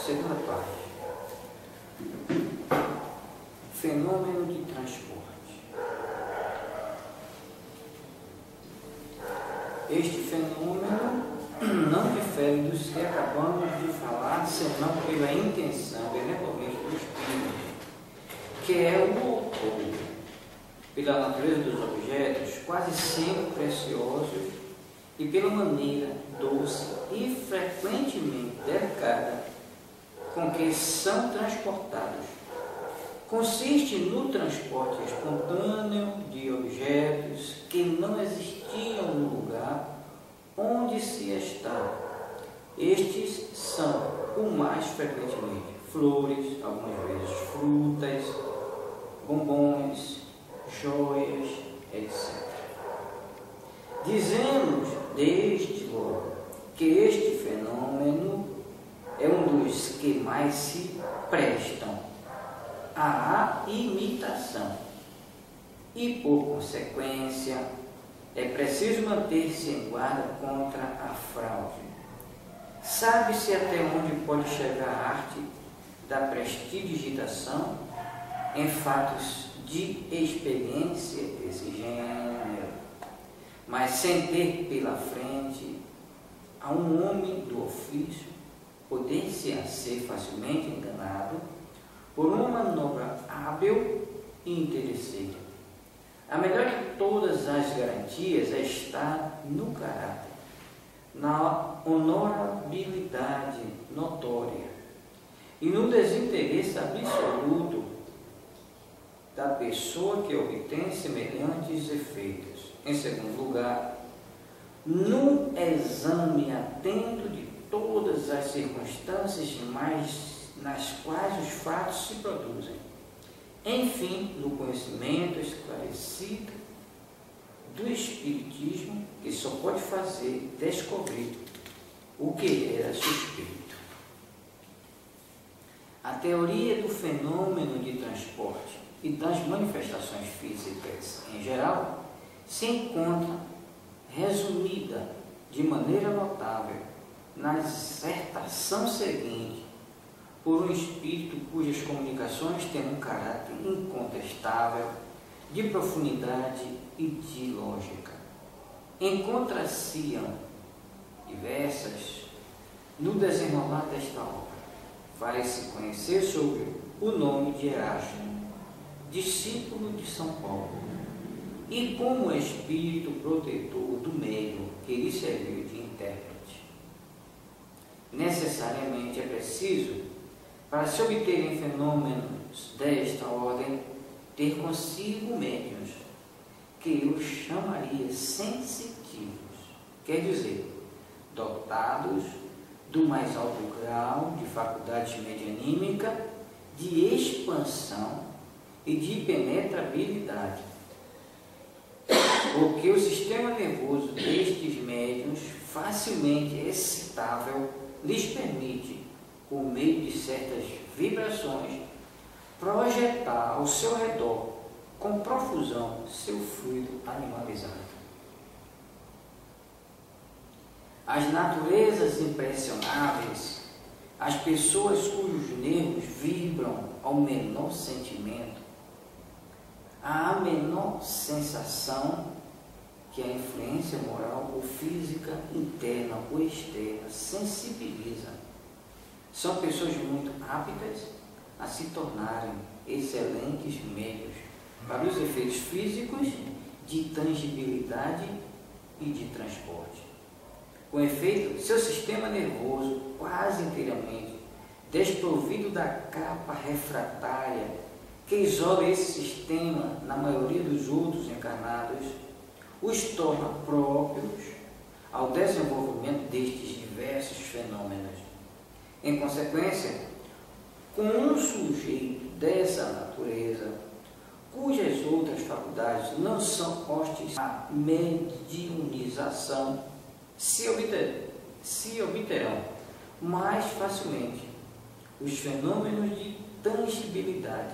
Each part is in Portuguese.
Segunda parte. Fenômeno de transporte. Este fenômeno não difere dos que acabamos de falar, senão pela intenção benevolente do Espírito, que é o autor, pela natureza dos objetos, quase sempre preciosos, e pela maneira doce e frequentemente delicada com que são transportados. Consiste no transporte espontâneo de objetos que não existiam no lugar onde se está. Estes são, o mais frequentemente, flores, algumas vezes frutas, bombons, joias, etc. Dizemos desde logo que este fenômeno é um dos que mais se prestam à imitação e, por consequência, é preciso manter-se em guarda contra a fraude. Sabe-se até onde pode chegar a arte da prestidigitação em fatos de experiência desse gênero, mas sem ter pela frente a um homem do ofício, poder-se-á ser facilmente enganado por uma manobra hábil e interesseira. A melhor de todas as garantias é estar no caráter, na honorabilidade notória e no desinteresse absoluto da pessoa que obtém semelhantes efeitos. Em segundo lugar, no exame atento de todas as circunstâncias nas quais os fatos se produzem. Enfim, no conhecimento esclarecido do Espiritismo, que só pode fazer descobrir o que era suspeito. A teoria do fenômeno de transporte e das manifestações físicas em geral se encontra resumida de maneira notável na dissertação seguinte, por um espírito cujas comunicações têm um caráter incontestável de profundidade e de lógica. Encontra-se-ão diversas no desenrolar desta obra. Vai-se conhecer sobre o nome de Erasmo, discípulo de São Paulo, e como espírito protetor do meio que lhe serviu de intérprete. Necessariamente é preciso, para se obterem fenômenos desta ordem, ter consigo médiuns, que eu chamaria sensitivos, quer dizer, dotados do mais alto grau de faculdade medianímica, de expansão e de penetrabilidade, porque o sistema nervoso destes médiuns, facilmente excitável, lhes permite, por meio de certas vibrações, projetar ao seu redor com profusão seu fluido animalizado. As naturezas impressionáveis, as pessoas cujos nervos vibram ao menor sentimento, à menor sensação que a influência moral ou física interna ou externa sensibiliza, são pessoas muito aptas a se tornarem excelentes meios para os efeitos físicos de tangibilidade e de transporte. Com efeito, seu sistema nervoso, quase inteiramente desprovido da capa refratária que isola esse sistema na maioria dos outros encarnados, os torna próprios ao desenvolvimento destes diversos fenômenos. Em consequência, com um sujeito dessa natureza, cujas outras faculdades não são hostis à mediunização, se obterão mais facilmente os fenômenos de tangibilidade,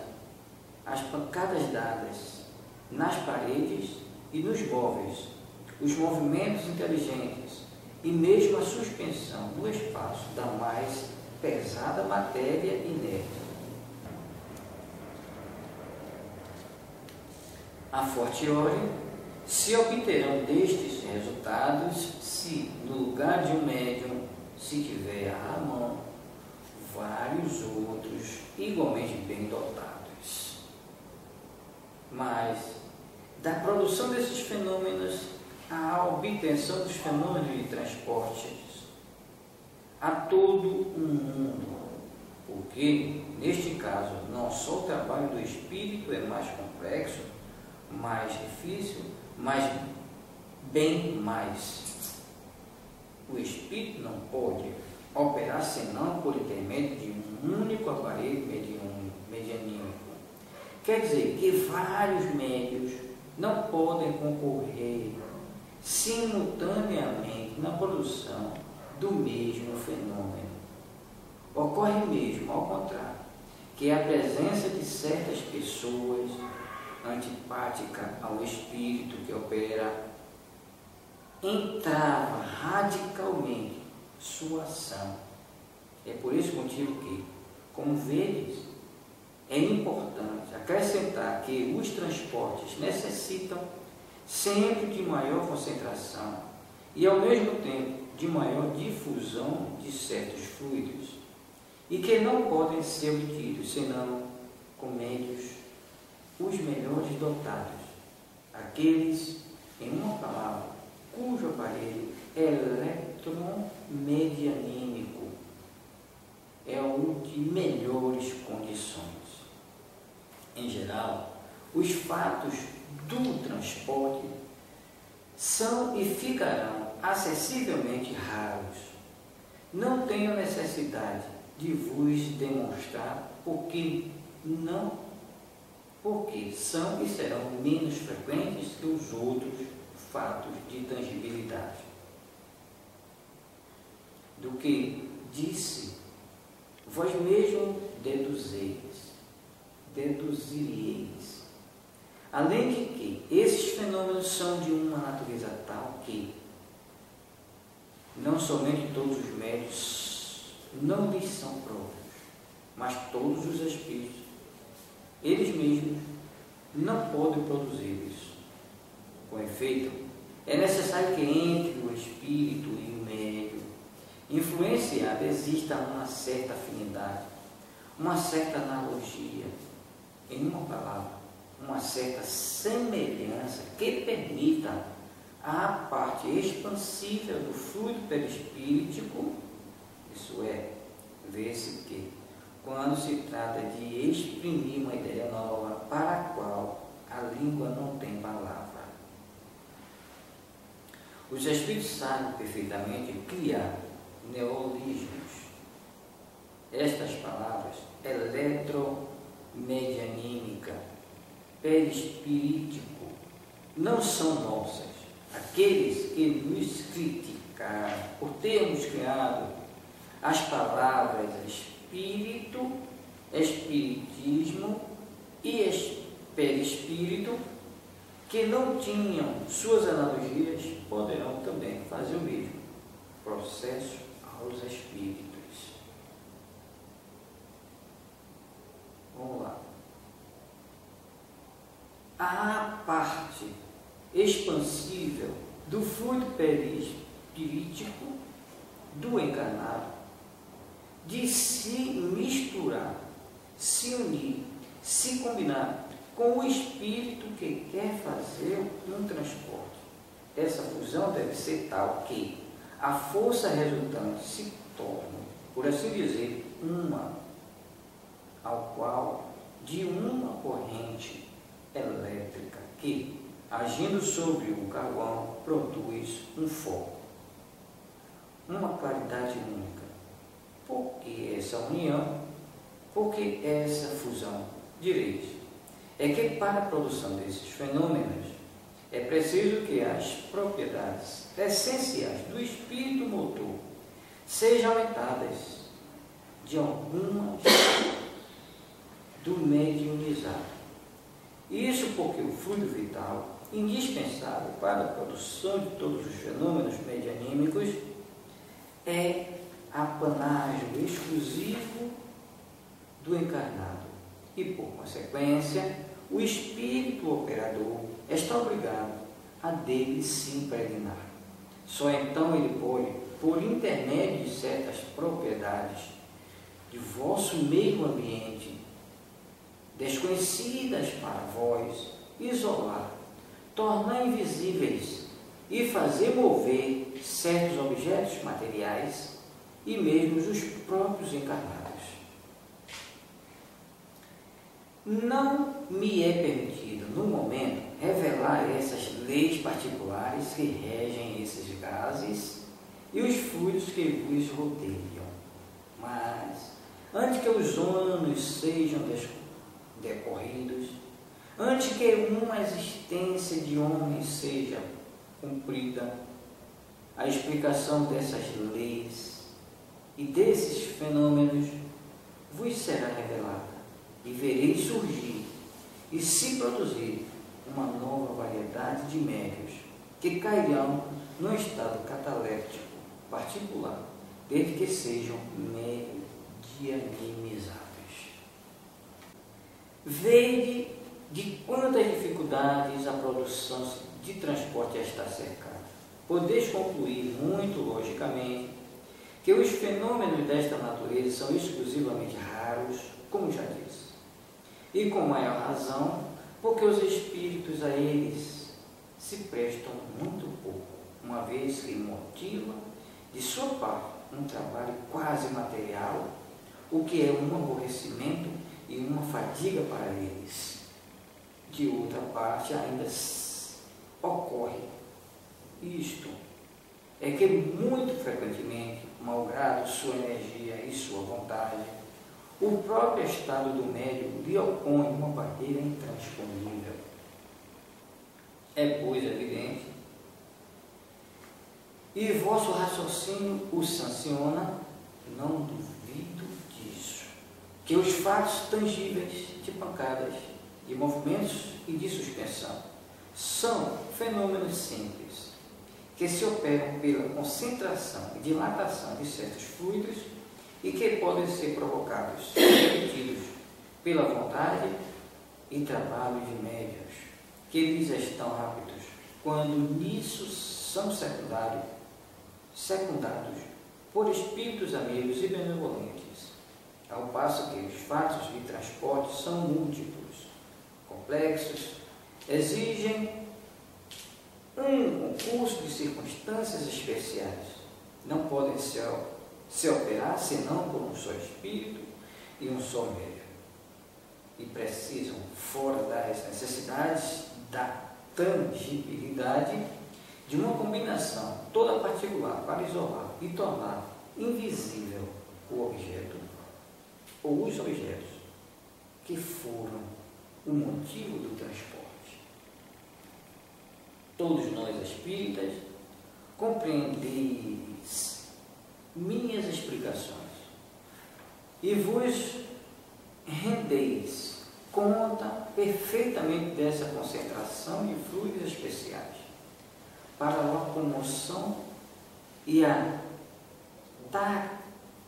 as pancadas dadas nas paredes e nos móveis, os movimentos inteligentes e mesmo a suspensão do espaço da mais pesada matéria inerte. A fortiori, se obterão destes resultados se, no lugar de um médium, se tiver à mão vários outros igualmente bem dotados. Mas, da produção desses fenômenos à obtenção dos fenômenos de transportes, há todo um mundo, porque, neste caso, não só o trabalho do espírito é mais complexo, mais difícil, mas bem mais. O espírito não pode operar senão por intermédio de um único aparelho medianímico. Quer dizer que vários médios não podem concorrer simultaneamente na produção do mesmo fenômeno. Ocorre mesmo, ao contrário, que a presença de certas pessoas antipática ao espírito que opera entrava radicalmente sua ação. É por esse motivo que, como vedes, é importante acrescentar que os transportes necessitam sempre de maior concentração e, ao mesmo tempo, de maior difusão de certos fluidos, e que não podem ser obtidos senão com meios os melhores dotados, aqueles, em uma palavra, cujo aparelho eletromedianímico é o de melhores condições. Em geral, os fatos do transporte são e ficarão acessivelmente raros. Não tenho necessidade de vos demonstrar porque são e serão menos frequentes que os outros fatos de tangibilidade. Do que disse, vós mesmo deduzireis. Além de que esses fenômenos são de uma natureza tal que não somente todos os médios não lhes são próprios, mas todos os espíritos, eles mesmos, não podem produzir isso. Com efeito, é necessário que entre o espírito e o médium influenciado exista uma certa afinidade, uma certa analogia, em uma palavra, uma certa semelhança que permita a parte expansiva do fluido perispíritico, isso é, vê-se que quando se trata de exprimir uma ideia nova para a qual a língua não tem palavra. Os espíritos sabem perfeitamente criar neologismos. Estas palavras, eletromedianímica, perispirítico, não são nossas. Aqueles que nos criticaram por termos criado as palavras espírito, espiritismo e perispírito, que não tinham suas analogias, poderão também fazer o mesmo processo aos espíritos. Vamos lá. A parte expansível do fluido perispirítico do encarnado de se misturar, se unir, se combinar com o espírito que quer fazer um transporte. Essa fusão deve ser tal que a força resultante se torne, por assim dizer, uma, ao qual de uma corrente elétrica que, agindo sobre o carvão, produz um fogo, uma claridade única. Por que essa união? Por que essa fusão? Direis, é que para a produção desses fenômenos é preciso que as propriedades essenciais do espírito motor sejam aumentadas de algumas do mediunizado. Isso porque o fluido vital, indispensável para a produção de todos os fenômenos medianímicos, é apanágio exclusivo do encarnado e, por consequência, o espírito operador está obrigado a dele se impregnar. Só então ele pode, por intermédio de certas propriedades de vosso meio ambiente, desconhecidas para vós, isolar, tornar invisíveis e fazer mover certos objetos materiais e mesmo os próprios encarnados. Não me é permitido, no momento, revelar essas leis particulares que regem esses gases e os fluidos que vos rodeiam. Mas, antes que os ônus sejam decorridos, antes que uma existência de homens seja cumprida, a explicação dessas leis e desses fenômenos vos será revelada e vereis surgir e se produzir uma nova variedade de médios que cairão no estado cataléptico particular, desde que sejam medianimizados. Vede de quantas dificuldades a produção de transporte está cercada. Podeis concluir muito logicamente que os fenômenos desta natureza são exclusivamente raros, como já disse, e com maior razão, porque os espíritos a eles se prestam muito pouco, uma vez que motivam de sua parte um trabalho quase material, o que é um aborrecimento e uma fadiga para eles. De outra parte, ainda ocorre isto, é que muito frequentemente, malgrado sua energia e sua vontade, o próprio estado do médium lhe opõe uma barreira intransponível. É, pois, evidente, e vosso raciocínio o sanciona, não duvido disso, que os fatos tangíveis de pancadas, de movimentos e de suspensão são fenômenos simples, que se operam pela concentração e dilatação de certos fluidos e que podem ser provocados e repetidos pela vontade e trabalho de médiuns, que lhes estão aptos, quando nisso são secundados por espíritos amigos e benevolentes, ao passo que os fatos de transporte são múltiplos, complexos, exigem um concurso de circunstâncias especiais, não podem se operar senão por um só espírito e um só médium, e precisam, fora das necessidades da tangibilidade, de uma combinação toda particular para isolar e tornar invisível o objeto ou os objetos que foram o motivo do transporte. Todos nós espíritas compreendeis minhas explicações e vos rendeis conta perfeitamente dessa concentração de fluidos especiais para a locomoção e a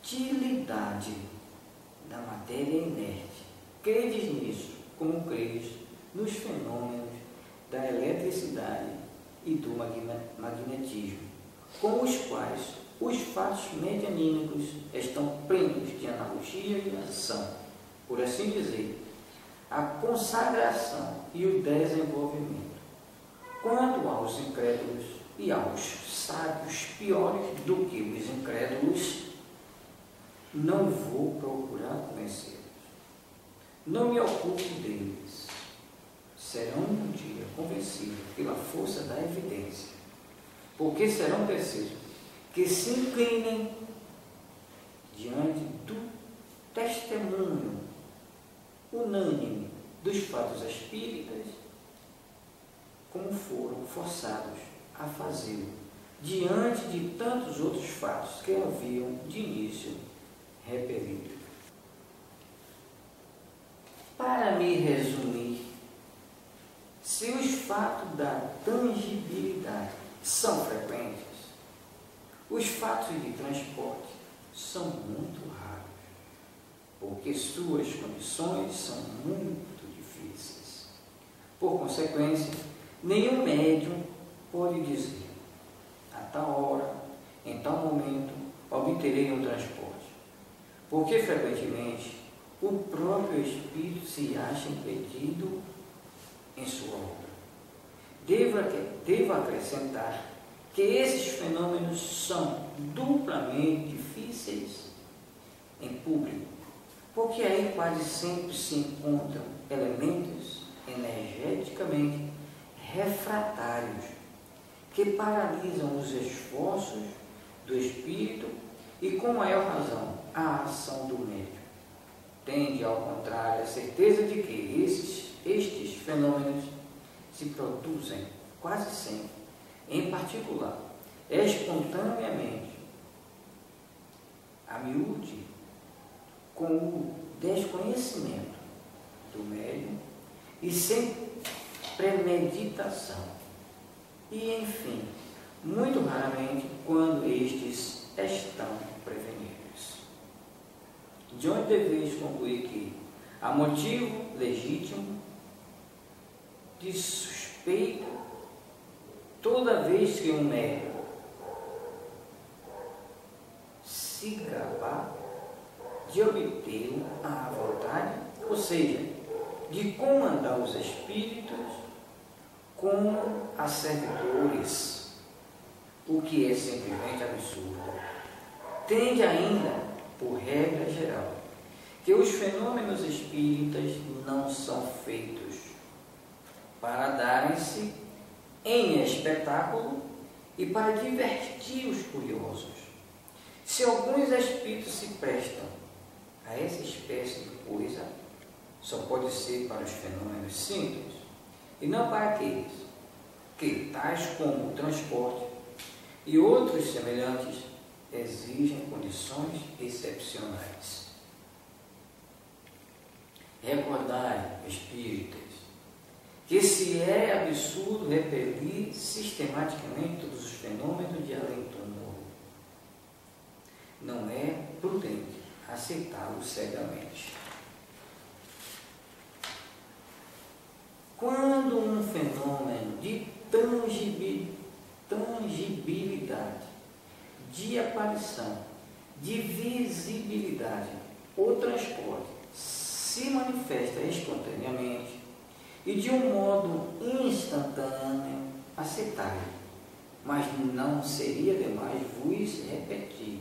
tatilidade da matéria inerte. Credes nisso, como credes nos fenômenos da eletricidade e do magnetismo, com os quais os fatos medianímicos estão plenos de analogia e ação, por assim dizer, a consagração e o desenvolvimento. Quanto aos incrédulos e aos sábios piores do que os incrédulos, não vou procurar conhecê-los. Não me ocupo deles. Serão um dia convencidos pela força da evidência, porque serão precisos que se inclinem diante do testemunho unânime dos fatos espíritas, como foram forçados a fazê-lo diante de tantos outros fatos que haviam de início repelido. Para me resumir, se os fatos da tangibilidade são frequentes, os fatos de transporte são muito raros, porque suas condições são muito difíceis. Por consequência, nenhum médium pode dizer, a tal hora, em tal momento, obterei um transporte, porque frequentemente o próprio espírito se acha impedido em sua obra. Devo acrescentar que esses fenômenos são duplamente difíceis em público, porque aí quase sempre se encontram elementos energeticamente refratários que paralisam os esforços do espírito e, com maior razão, a ação do médium. Tende, ao contrário, a certeza de que estes fenômenos se produzem quase sempre, em particular, espontaneamente, a miúde, com o desconhecimento do médium e sem premeditação. E, enfim, muito raramente, quando estes estão prevenidos. De onde deveis concluir que há motivo legítimo de suspeita toda vez que um médium se gabar de obtê-lo à vontade, ou seja, de comandar os espíritos como a servidores, o que é simplesmente absurdo. Tende ainda, por regra geral, que os fenômenos espíritas não são feitos para darem-se em espetáculo e para divertir os curiosos. Se alguns espíritos se prestam a essa espécie de coisa, só pode ser para os fenômenos simples, e não para aqueles que, tais como o transporte e outros semelhantes, exigem condições excepcionais. Recordai, espíritas, que se é absurdo repelir sistematicamente todos os fenômenos de além-túmulo, não é prudente aceitá-los cegamente. Quando um fenômeno de tangibilidade, de aparição, de visibilidade ou transporte se manifesta espontaneamente e de um modo instantâneo, aceitável, mas não seria demais vos repetir.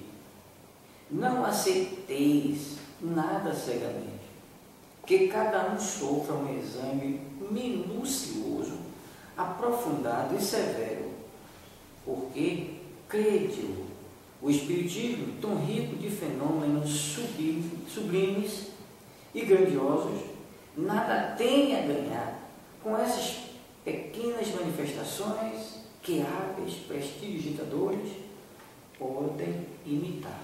Não aceiteis nada cegamente, que cada um sofra um exame minucioso, aprofundado e severo, porque, crede-o, o Espiritismo, tão rico de fenômenos sublimes e grandiosos, nada tem a ganhar com essas pequenas manifestações que hábeis prestidigitadores podem imitar.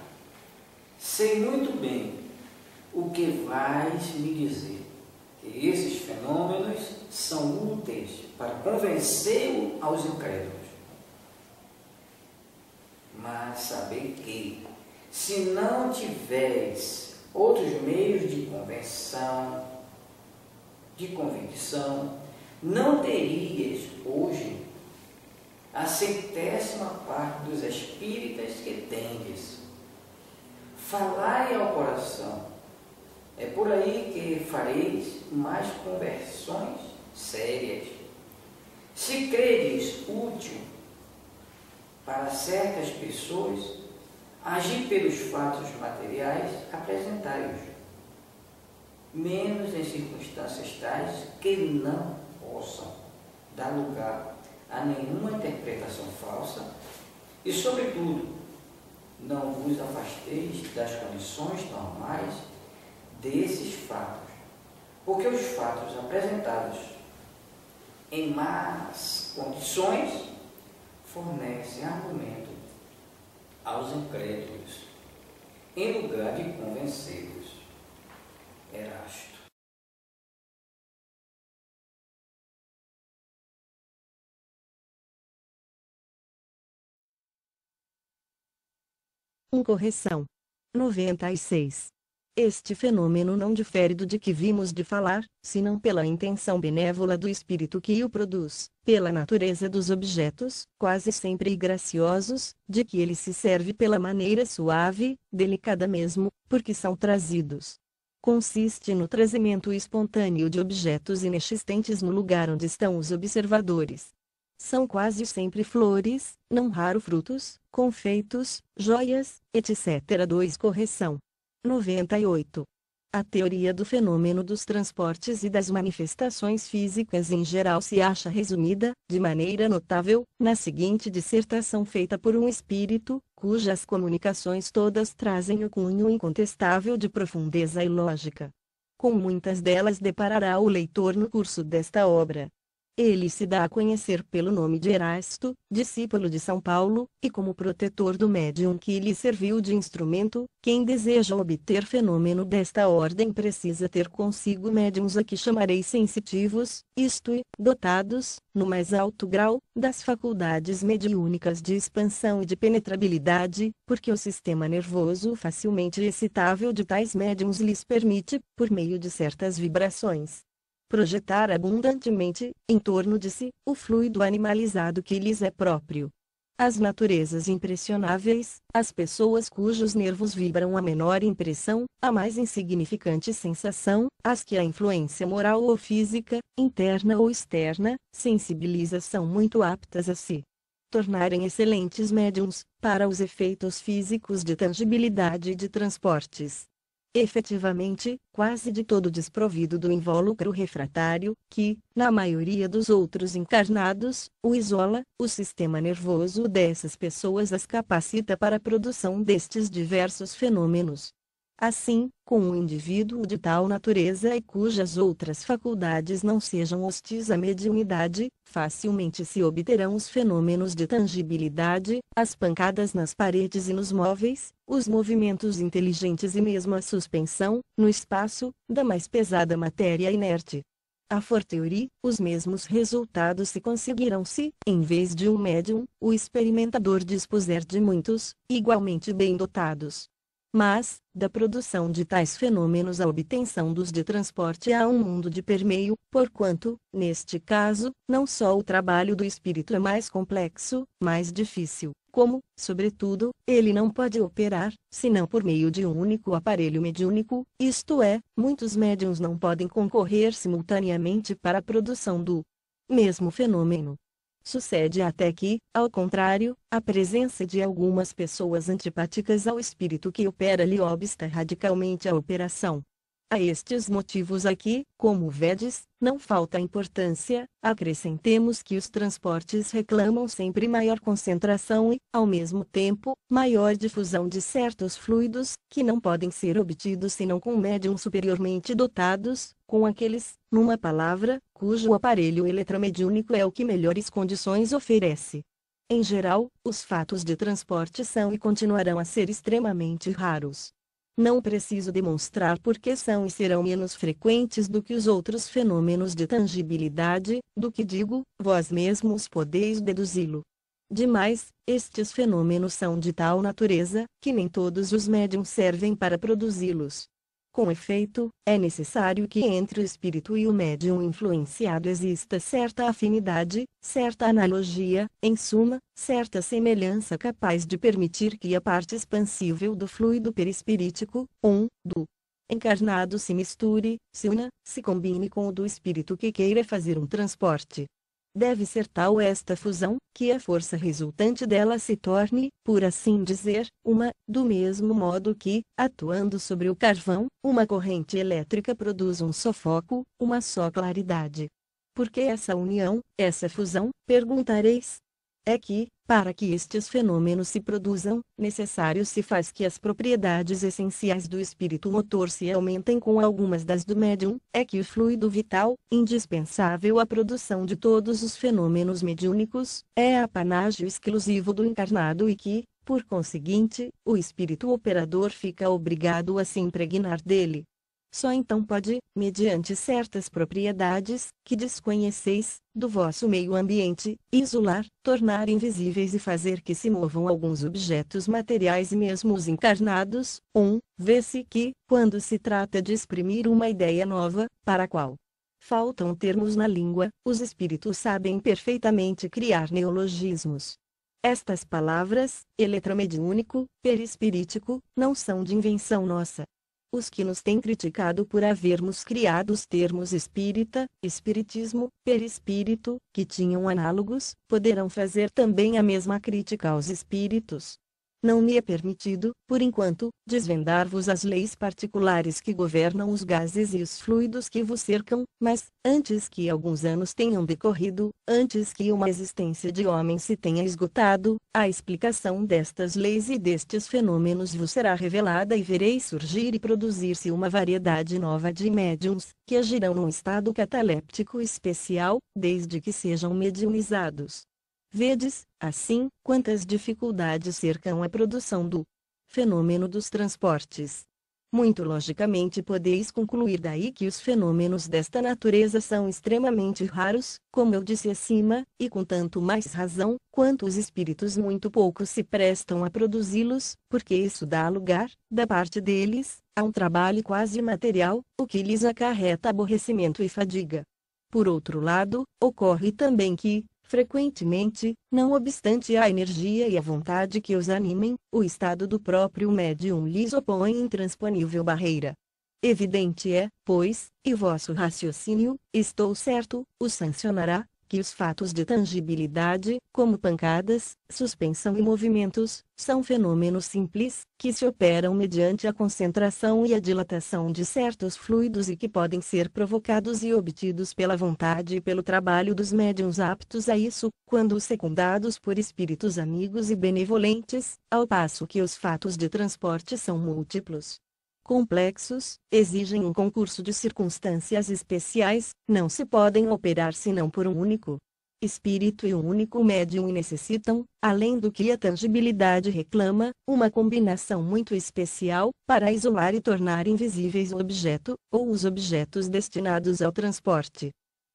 Sei muito bem o que vais me dizer, que esses fenômenos são úteis para convencer aos incrédulos. Mas sabei que, se não tiveres outros meios de convicção, não terias hoje a 100ª parte dos espíritas que tendes. Falai ao coração, é por aí que fareis mais conversões sérias. Se credes útil para certas pessoas, agir pelos fatos materiais, apresentai-os, menos em circunstâncias tais que não possam dar lugar a nenhuma interpretação falsa e, sobretudo, não vos afasteis das condições normais desses fatos, porque os fatos apresentados em más condições fornecem argumento aos incrédulos, em lugar de convencê-los. Erasto. Correção. 96. Este fenômeno não difere do de que vimos de falar, senão pela intenção benévola do espírito que o produz, pela natureza dos objetos, quase sempre graciosos, de que ele se serve pela maneira suave, delicada mesmo, porque são trazidos. Consiste no trazimento espontâneo de objetos inexistentes no lugar onde estão os observadores. São quase sempre flores, não raro frutos, confeitos, joias, etc. 2. Correção. 98. A teoria do fenômeno dos transportes e das manifestações físicas em geral se acha resumida, de maneira notável, na seguinte dissertação feita por um espírito, cujas comunicações todas trazem o cunho incontestável de profundeza e lógica. Com muitas delas deparará o leitor no curso desta obra. Ele se dá a conhecer pelo nome de Erasto, discípulo de São Paulo, e como protetor do médium que lhe serviu de instrumento. Quem deseja obter fenômeno desta ordem precisa ter consigo médiums a que chamarei sensitivos, isto é, dotados, no mais alto grau, das faculdades mediúnicas de expansão e de penetrabilidade, porque o sistema nervoso facilmente excitável de tais médiums lhes permite, por meio de certas vibrações, projetar abundantemente, em torno de si, o fluido animalizado que lhes é próprio. As naturezas impressionáveis, as pessoas cujos nervos vibram a menor impressão, a mais insignificante sensação, as que a influência moral ou física, interna ou externa, sensibiliza são muito aptas a se tornarem excelentes médiums, para os efeitos físicos de tangibilidade e de transportes. Efetivamente, quase de todo desprovido do invólucro refratário, que, na maioria dos outros encarnados, o isola, o sistema nervoso dessas pessoas as capacita para a produção destes diversos fenômenos. Assim, com um indivíduo de tal natureza e cujas outras faculdades não sejam hostis à mediunidade, facilmente se obterão os fenômenos de tangibilidade, as pancadas nas paredes e nos móveis, os movimentos inteligentes e mesmo a suspensão, no espaço, da mais pesada matéria inerte. A fortiori, os mesmos resultados se conseguirão se, em vez de um médium, o experimentador dispuser de muitos, igualmente bem dotados. Mas, da produção de tais fenômenos à obtenção dos de transporte há um mundo de permeio, porquanto, neste caso, não só o trabalho do espírito é mais complexo, mais difícil, como, sobretudo, ele não pode operar, senão por meio de um único aparelho mediúnico, isto é, muitos médiuns não podem concorrer simultaneamente para a produção do mesmo fenômeno. Sucede até que, ao contrário, a presença de algumas pessoas antipáticas ao espírito que opera lhe obsta radicalmente a operação. A estes motivos aqui, como vedes, não falta importância, acrescentemos que os transportes reclamam sempre maior concentração e, ao mesmo tempo, maior difusão de certos fluidos, que não podem ser obtidos senão com médiums superiormente dotados, com aqueles, numa palavra, cujo aparelho eletromediúnico é o que melhores condições oferece. Em geral, os fatos de transporte são e continuarão a ser extremamente raros. Não preciso demonstrar por que são e serão menos frequentes do que os outros fenômenos de tangibilidade, do que digo, vós mesmos podeis deduzi-lo. Demais, estes fenômenos são de tal natureza, que nem todos os médiums servem para produzi-los. Com efeito, é necessário que entre o espírito e o médium influenciado exista certa afinidade, certa analogia, em suma, certa semelhança capaz de permitir que a parte expansível do fluido perispirítico, do encarnado se misture, se una, se combine com o do espírito que queira fazer um transporte. Deve ser tal esta fusão, que a força resultante dela se torne, por assim dizer, do mesmo modo que, atuando sobre o carvão, uma corrente elétrica produz um só foco, uma só claridade. Por que essa união, essa fusão, perguntareis? É que, para que estes fenômenos se produzam, necessário se faz que as propriedades essenciais do espírito motor se aumentem com algumas das do médium, é que o fluido vital, indispensável à produção de todos os fenômenos mediúnicos, é apanágio exclusivo do encarnado e que, por conseguinte, o espírito operador fica obrigado a se impregnar dele. Só então pode, mediante certas propriedades, que desconheceis, do vosso meio ambiente, isolar, tornar invisíveis e fazer que se movam alguns objetos materiais e mesmo os encarnados. Vê-se que, quando se trata de exprimir uma ideia nova, para a qual faltam termos na língua, os espíritos sabem perfeitamente criar neologismos. Estas palavras, eletromediúnico, perispirítico, não são de invenção nossa. Os que nos têm criticado por havermos criado os termos espírita, espiritismo, perispírito, que tinham análogos, poderão fazer também a mesma crítica aos espíritos. Não me é permitido, por enquanto, desvendar-vos as leis particulares que governam os gases e os fluidos que vos cercam, mas, antes que alguns anos tenham decorrido, antes que uma existência de homem se tenha esgotado, a explicação destas leis e destes fenômenos vos será revelada e vereis surgir e produzir-se uma variedade nova de médiuns, que agirão num estado cataléptico especial, desde que sejam mediunizados. Vedes, assim, quantas dificuldades cercam a produção do fenômeno dos transportes. Muito logicamente podeis concluir daí que os fenômenos desta natureza são extremamente raros, como eu disse acima, e com tanto mais razão, quanto os espíritos muito pouco se prestam a produzi-los, porque isso dá lugar, da parte deles, a um trabalho quase material, o que lhes acarreta aborrecimento e fadiga. Por outro lado, ocorre também que, frequentemente, não obstante a energia e a vontade que os animem, o estado do próprio médium lhes opõe intransponível barreira. Evidente é, pois, e vosso raciocínio, estou certo, o sancionará, que os fatos de tangibilidade, como pancadas, suspensão e movimentos, são fenômenos simples, que se operam mediante a concentração e a dilatação de certos fluidos e que podem ser provocados e obtidos pela vontade e pelo trabalho dos médiuns aptos a isso, quando secundados por espíritos amigos e benevolentes, ao passo que os fatos de transporte são múltiplos, complexos, exigem um concurso de circunstâncias especiais, não se podem operar senão por um único espírito e um único médium e necessitam, além do que a tangibilidade reclama, uma combinação muito especial, para isolar e tornar invisíveis o objeto, ou os objetos destinados ao transporte.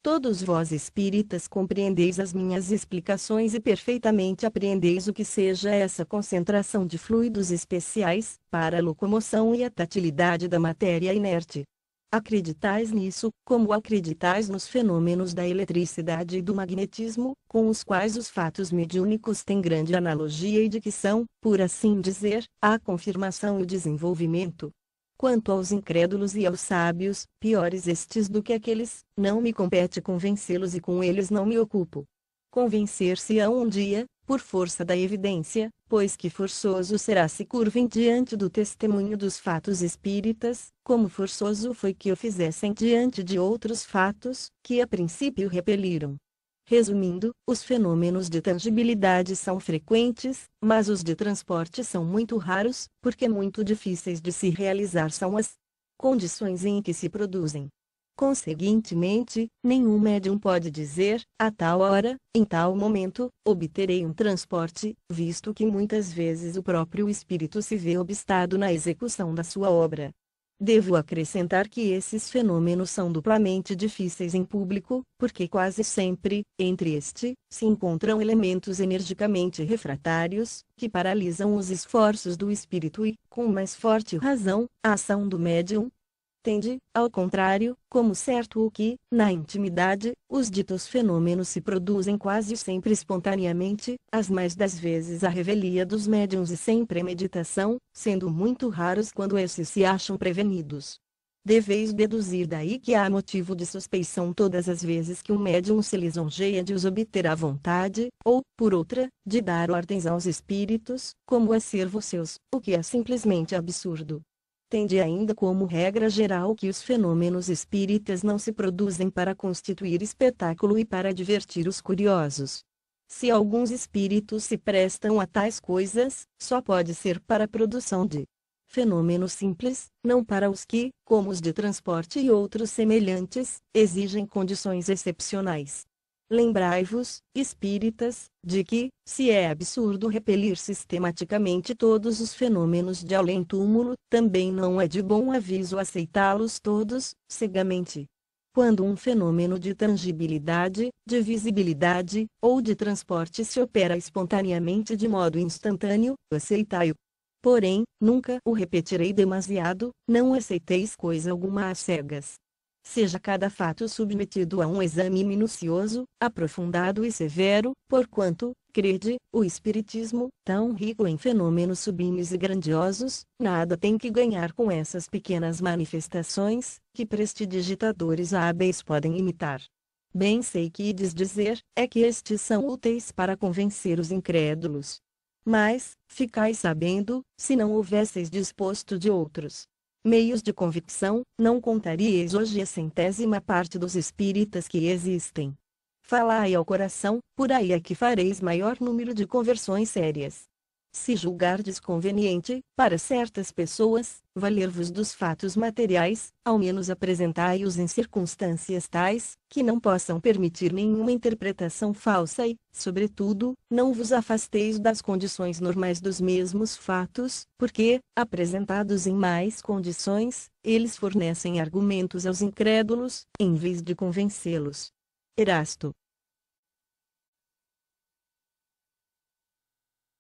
Todos vós espíritas compreendeis as minhas explicações e perfeitamente apreendeis o que seja essa concentração de fluidos especiais, para a locomoção e a tatilidade da matéria inerte. Acreditais nisso, como acreditais nos fenômenos da eletricidade e do magnetismo, com os quais os fatos mediúnicos têm grande analogia e de que são, por assim dizer, a confirmação e o desenvolvimento. Quanto aos incrédulos e aos sábios, piores estes do que aqueles, não me compete convencê-los e com eles não me ocupo. Convencer-se-ão um dia, por força da evidência, pois que forçoso será se curvem diante do testemunho dos fatos espíritas, como forçoso foi que o fizessem diante de outros fatos, que a princípio repeliram. Resumindo, os fenômenos de tangibilidade são frequentes, mas os de transporte são muito raros, porque muito difíceis de se realizar são as condições em que se produzem. Conseguintemente, nenhum médium pode dizer, a tal hora, em tal momento, obterei um transporte, visto que muitas vezes o próprio espírito se vê obstado na execução da sua obra. Devo acrescentar que esses fenômenos são duplamente difíceis em público, porque quase sempre, entre se encontram elementos energicamente refratários, que paralisam os esforços do espírito e, com mais forte razão, a ação do médium tende, ao contrário, como certo o que, na intimidade, os ditos fenômenos se produzem quase sempre espontaneamente, as mais das vezes à revelia dos médiuns e sem premeditação, sendo muito raros quando esses se acham prevenidos. Deveis deduzir daí que há motivo de suspeição todas as vezes que um médium se lisonjeia de os obter à vontade, ou, por outra, de dar ordens aos espíritos, como a servos seus, o que é simplesmente absurdo. Tende ainda como regra geral que os fenômenos espíritas não se produzem para constituir espetáculo e para divertir os curiosos. Se alguns espíritos se prestam a tais coisas, só pode ser para a produção de fenômenos simples, não para os que, como os de transporte e outros semelhantes, exigem condições excepcionais. Lembrai-vos, espíritas, de que, se é absurdo repelir sistematicamente todos os fenômenos de além-túmulo, também não é de bom aviso aceitá-los todos, cegamente. Quando um fenômeno de tangibilidade, de visibilidade, ou de transporte se opera espontaneamente de modo instantâneo, aceitai-o. Porém, nunca o repetirei demasiado, não aceiteis coisa alguma às cegas. Seja cada fato submetido a um exame minucioso, aprofundado e severo, porquanto, crede, o Espiritismo, tão rico em fenômenos sublimes e grandiosos, nada tem que ganhar com essas pequenas manifestações, que prestidigitadores hábeis podem imitar. Bem sei que ides dizer, é que estes são úteis para convencer os incrédulos. Mas, ficai sabendo, se não houvesseis disposto de outros meios de convicção, não contaríeis hoje a 100ª parte dos espíritas que existem. Falai ao coração, por aí é que fareis maior número de conversões sérias. Se julgardes conveniente, para certas pessoas, valer-vos dos fatos materiais, ao menos apresentai-os em circunstâncias tais, que não possam permitir nenhuma interpretação falsa e, sobretudo, não vos afasteis das condições normais dos mesmos fatos, porque, apresentados em mais condições, eles fornecem argumentos aos incrédulos, em vez de convencê-los. Erasto.